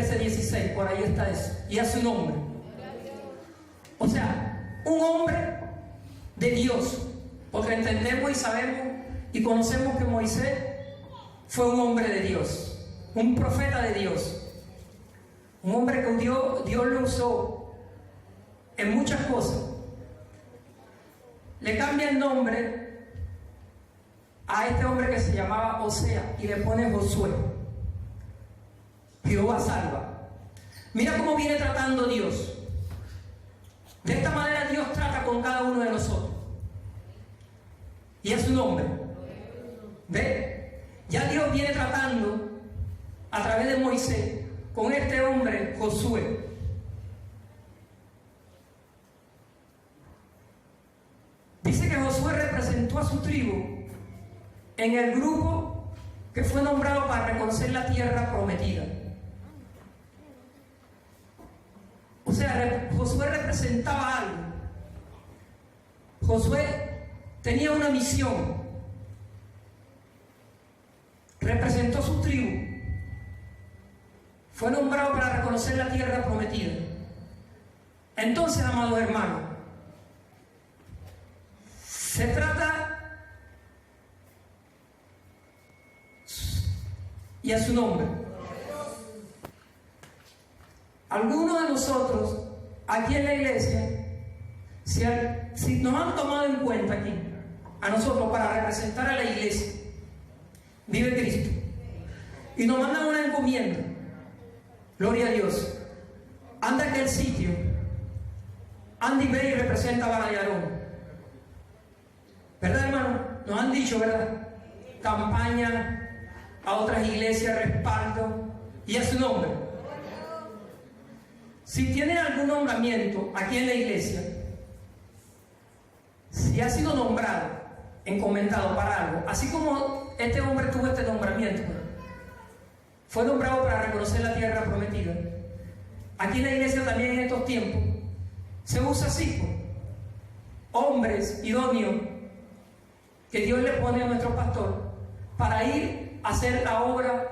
13:16, por ahí está eso. Y a su nombre. O sea, un hombre de Dios, porque entendemos y sabemos y conocemos que Moisés fue un hombre de Dios, un profeta de Dios, un hombre que Dios lo usó en muchas cosas. Le cambia el nombre a este hombre que se llamaba Osea y le pone Josué. Jehová salva. Mira cómo viene tratando Dios. De esta manera Dios trata con cada uno de nosotros. Y a su nombre. ¿Ve? Ya Dios viene tratando a través de Moisés con este hombre Josué. Dice que Josué representó a su tribu en el grupo que fue nombrado para reconocer la tierra prometida. O sea, Josué representaba algo. Josué tenía una misión. Representó su tribu. Fue nombrado para reconocer la tierra prometida. Entonces, amados hermanos, se trata y a su nombre. Algunos de nosotros aquí en la iglesia, si nos han tomado en cuenta aquí, a nosotros para representar a la iglesia, vive Cristo, y nos mandan una encomienda, gloria a Dios, anda a aquel sitio, anda y ve y representa a Vara de Aarón, ¿verdad, hermano? Nos han dicho, ¿verdad? Campaña a otras iglesias, respaldo, y a su nombre. Si tiene algún nombramiento aquí en la iglesia, si ha sido nombrado, encomendado para algo, así como este hombre tuvo este nombramiento, fue nombrado para reconocer la tierra prometida. Aquí en la iglesia también en estos tiempos se usa así, hombres idóneos que Dios le pone a nuestro pastor para ir a hacer la obra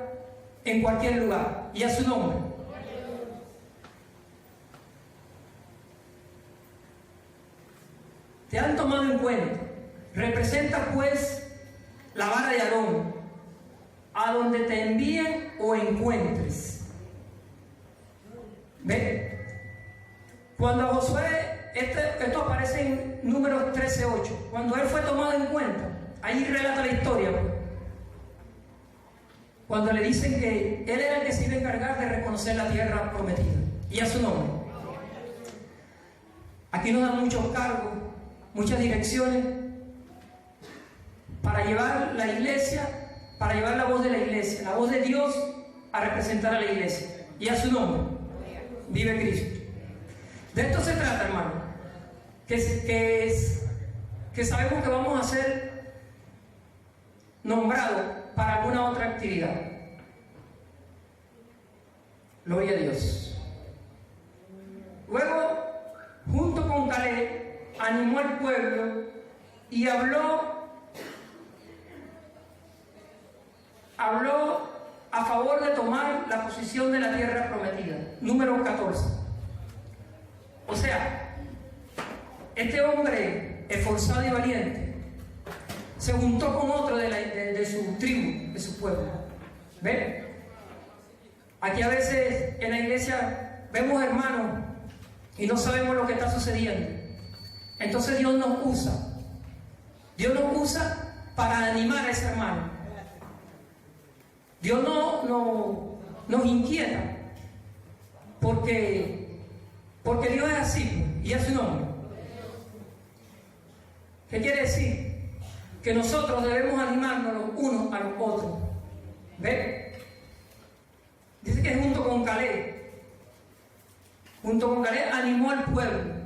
en cualquier lugar y a su nombre. Te han tomado en cuenta. Representa pues la vara de Aarón a donde te envíen o encuentres. ¿Ve? Cuando Josué, esto aparece en Números 13:8, cuando él fue tomado en cuenta, ahí relata la historia, cuando le dicen que él era el que se iba a encargar de reconocer la tierra prometida y a su nombre. Aquí nos dan muchos cargos, muchas direcciones para llevar la iglesia, para llevar la voz de la iglesia, la voz de Dios a representar a la iglesia y a su nombre. Vive Cristo. De esto se trata, hermano, que sabemos que vamos a ser nombrados para alguna otra actividad. Gloria a Dios. Luego, junto con Caleb, animó al pueblo y habló a favor de tomar la posición de la tierra prometida. Número 14. O sea, este hombre esforzado y valiente se juntó con otro de su tribu, de su pueblo. ¿Ven? Aquí a veces en la iglesia vemos hermanos y no sabemos lo que está sucediendo. Entonces Dios nos usa. Dios nos usa para animar a ese hermano. Dios nos inquieta porque Dios es así y es su nombre. ¿Qué quiere decir? Que nosotros debemos animarnos los unos a los otros. ¿Ve? Dice que junto con Caleb animó al pueblo.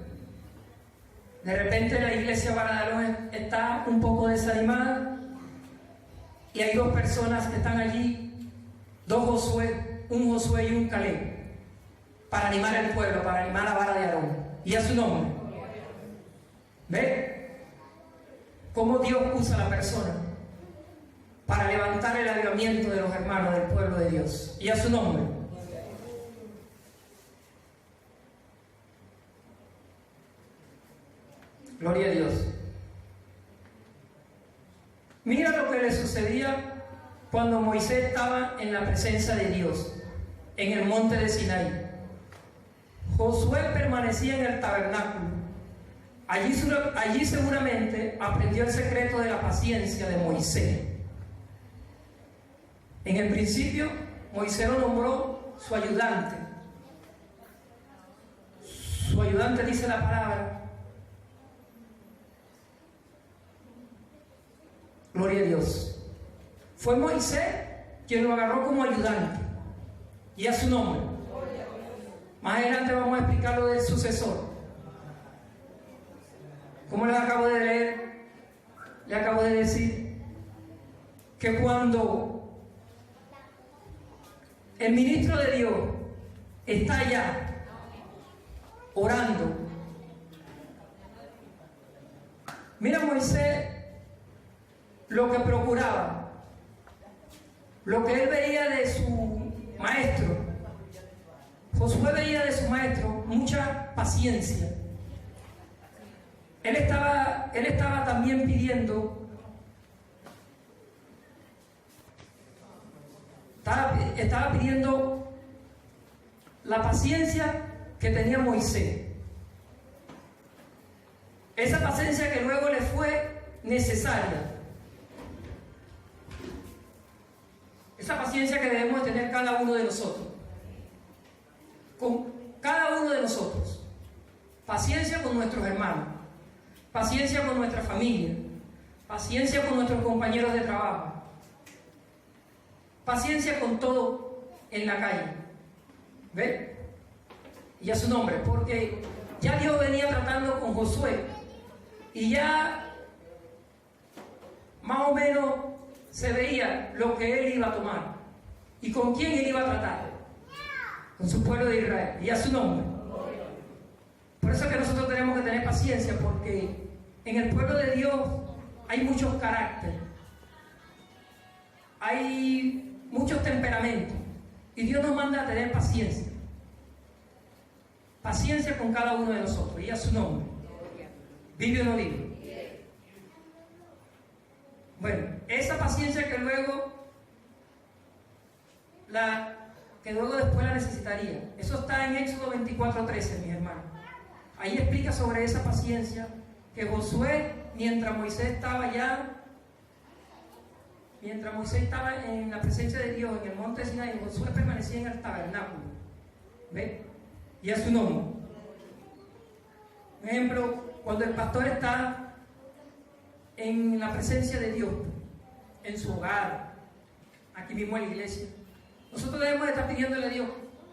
De repente la iglesia Vara de Aarón está un poco desanimada y hay dos personas que están allí, dos Josué, un Josué y un Caleb, para animar al pueblo, para animar a Vara de Aarón y a su nombre. ¿Ve? Cómo Dios usa a la persona para levantar el avivamiento de los hermanos del pueblo de Dios y a su nombre. Gloria a Dios. Mira lo que le sucedía cuando Moisés estaba en la presencia de Dios, en el monte de Sinaí. Josué permanecía en el tabernáculo. Allí seguramente aprendió el secreto de la paciencia de Moisés. En el principio, Moisés lo nombró su ayudante. Su ayudante, dice la palabra. Gloria a Dios. Fue Moisés quien lo agarró como ayudante y a su nombre. Más adelante vamos a explicar lo del sucesor. Como les acabo de leer, le acabo de decir que cuando el ministro de Dios está allá orando, mira Moisés lo que procuraba, lo que él veía de su maestro. Josué veía de su maestro mucha paciencia. Él estaba también pidiendo, estaba pidiendo la paciencia que tenía Moisés. Esa paciencia que luego le fue necesaria. Esa paciencia que debemos tener cada uno de nosotros. Con cada uno de nosotros. Paciencia con nuestros hermanos. Paciencia con nuestra familia. Paciencia con nuestros compañeros de trabajo. Paciencia con todo en la calle. ¿Ve? Y a su nombre, porque ya Dios venía tratando con Josué y ya más o menos se veía lo que él iba a tomar y con quién él iba a tratar. Con su pueblo de Israel y a su nombre. Por eso es que nosotros tenemos que tener paciencia, porque en el pueblo de Dios hay muchos caracteres, hay muchos temperamentos, y Dios nos manda a tener paciencia. Paciencia con cada uno de nosotros y a su nombre. ¿Vive o no vive? Bueno, esa paciencia que luego después la necesitaría. Eso está en Éxodo 24:13, mis hermanos. Ahí explica sobre esa paciencia que Josué, mientras Moisés estaba en la presencia de Dios en el monte de Sinaí, Josué permanecía en el tabernáculo. ¿Ve? Y a su nombre. Por ejemplo, cuando el pastor está en la presencia de Dios, en su hogar, aquí mismo en la iglesia, nosotros debemos estar pidiéndole a Dios,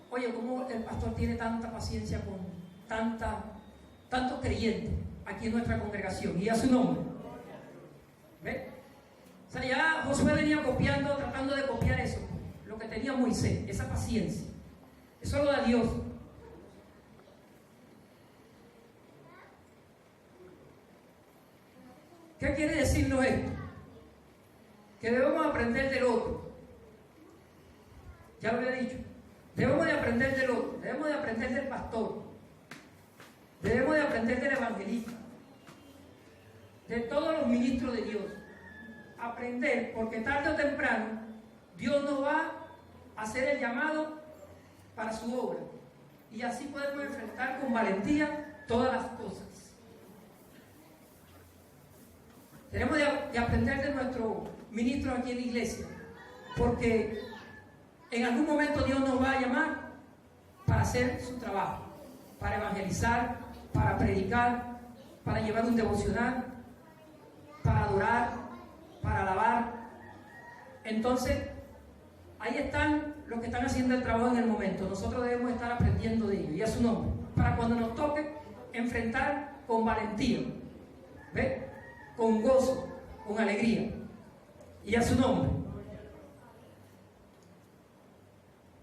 oye, ¿cómo el pastor tiene tanta paciencia con tantos creyentes aquí en nuestra congregación? Y a su nombre. ¿Ve? O sea, ya Josué venía tratando de copiar eso, lo que tenía Moisés, esa paciencia. Eso lo da Dios. ¿Qué quiere decirnos esto? Que debemos aprender del otro. Ya lo había dicho. Debemos de aprender del otro. Debemos de aprender del pastor. Debemos de aprender del evangelista. De todos los ministros de Dios. Aprender, porque tarde o temprano Dios nos va a hacer el llamado para su obra. Y así podemos enfrentar con valentía todas las cosas. Tenemos de aprender de nuestro ministro aquí en la iglesia, porque en algún momento Dios nos va a llamar para hacer su trabajo, para evangelizar, para predicar, para llevar un devocional, para adorar, para alabar. Entonces, ahí están los que están haciendo el trabajo en el momento. Nosotros debemos estar aprendiendo de ellos y a su nombre, para cuando nos toque enfrentar con valentía, ¿ve? Con gozo, con alegría y a su nombre.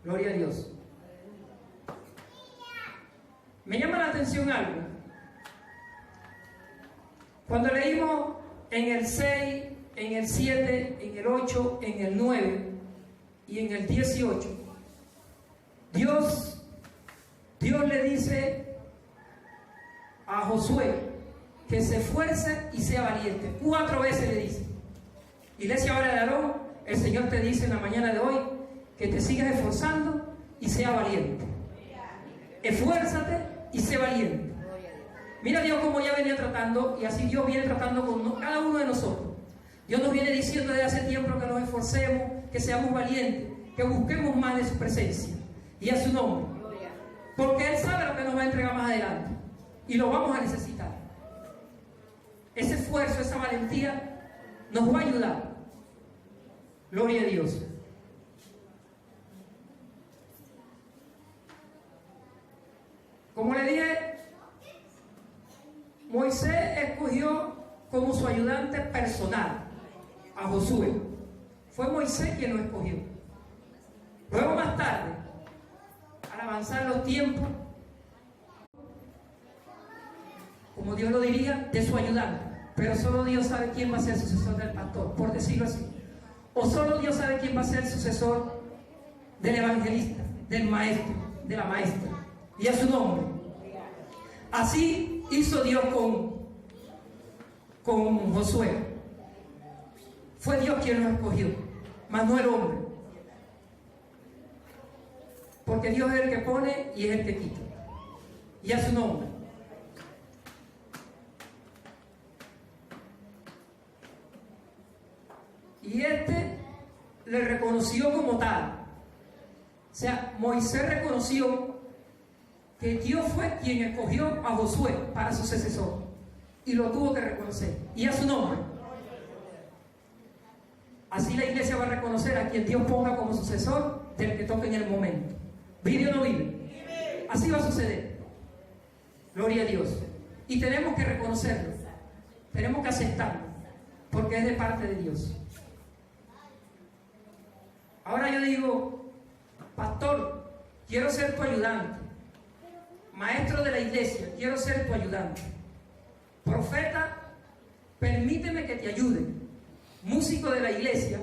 Gloria a Dios. Me llama la atención algo. Cuando leímos en el 6, en el 7, en el 8, en el 9 y en el 18, Dios le dice a Josué que se esfuerce y sea valiente. 4 veces le dice. Iglesia Vara de Aarón, el Señor te dice en la mañana de hoy que te sigas esforzando y sea valiente. Esfuérzate y sé valiente. Mira Dios cómo ya venía tratando, y así Dios viene tratando con cada uno de nosotros. Dios nos viene diciendo desde hace tiempo que nos esforcemos, que seamos valientes, que busquemos más de su presencia y a su nombre. Porque Él sabe lo que nos va a entregar más adelante y lo vamos a necesitar. Ese esfuerzo, esa valentía nos va a ayudar. Gloria a Dios. Como le dije, Moisés escogió como su ayudante personal a Josué. Fue Moisés quien lo escogió. Luego, más tarde, al avanzar los tiempos, como Dios lo diría, de su ayudante. Pero solo Dios sabe quién va a ser el sucesor del pastor, por decirlo así. O solo Dios sabe quién va a ser el sucesor del evangelista, del maestro, de la maestra. Y a su nombre. Así hizo Dios con Josué. Fue Dios quien lo escogió, mas no el hombre. Porque Dios es el que pone y es el que quita. Y a su nombre. Y le reconoció como tal. O sea, Moisés reconoció que Dios fue quien escogió a Josué para su sucesor. Y lo tuvo que reconocer. Y a su nombre. Así la iglesia va a reconocer a quien Dios ponga como sucesor del que toque en el momento. ¿Vive o no vive? Así va a suceder. Gloria a Dios. Y tenemos que reconocerlo. Tenemos que aceptarlo. Porque es de parte de Dios. Ahora yo digo, pastor, quiero ser tu ayudante. Maestro de la iglesia, quiero ser tu ayudante. Profeta, permíteme que te ayude. Músico de la iglesia,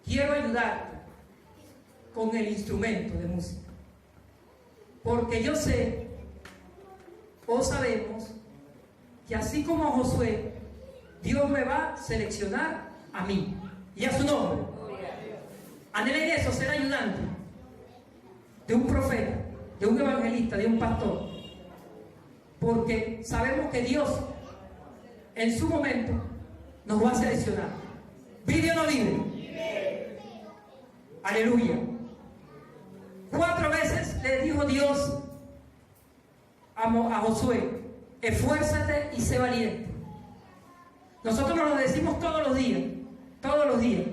quiero ayudarte con el instrumento de música. Porque yo sé, o sabemos, que así como a Josué, Dios me va a seleccionar a mí y a su nombre. Anhelen eso, ser ayudante de un profeta, de un evangelista, de un pastor. Porque sabemos que Dios, en su momento, nos va a seleccionar. ¿Vive o no vive? Aleluya. 4 veces le dijo Dios a Josué: esfuérzate y sé valiente. Nosotros nos lo decimos todos los días. Todos los días.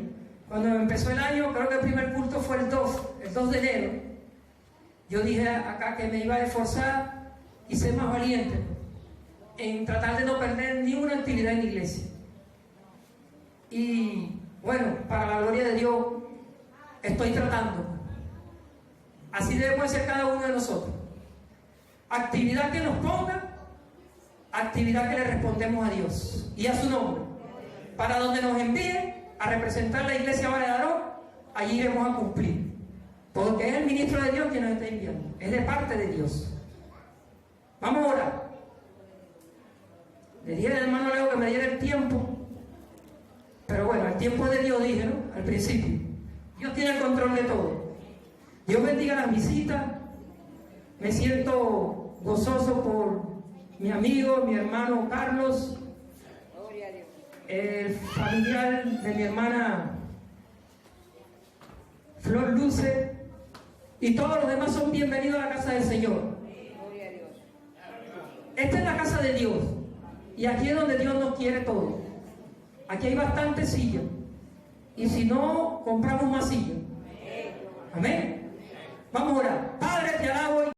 Cuando empezó el año, creo que el primer culto fue el 2 de enero. Yo dije acá que me iba a esforzar y ser más valiente en tratar de no perder ni una actividad en la iglesia. Y bueno, para la gloria de Dios, estoy tratando. Así debe ser cada uno de nosotros. Actividad que nos ponga, actividad que le respondemos a Dios y a su nombre. Para donde nos envíe a representar la iglesia Vara de Aarón, allí iremos a cumplir. Porque es el ministro de Dios quien nos está enviando. Es de parte de Dios. Vamos a orar. Le dije al hermano Leo que me diera el tiempo. Pero bueno, el tiempo de Dios, dije, ¿no? Al principio. Dios tiene el control de todo. Dios bendiga las visitas. Me siento gozoso por mi amigo, mi hermano Carlos, el familiar de mi hermana Flor Luce, y todos los demás son bienvenidos a la casa del Señor. Esta es la casa de Dios, y aquí es donde Dios nos quiere todo. Aquí hay bastantes sillas, y si no, compramos más sillas. Amén. Vamos a orar. Padre, te alabo.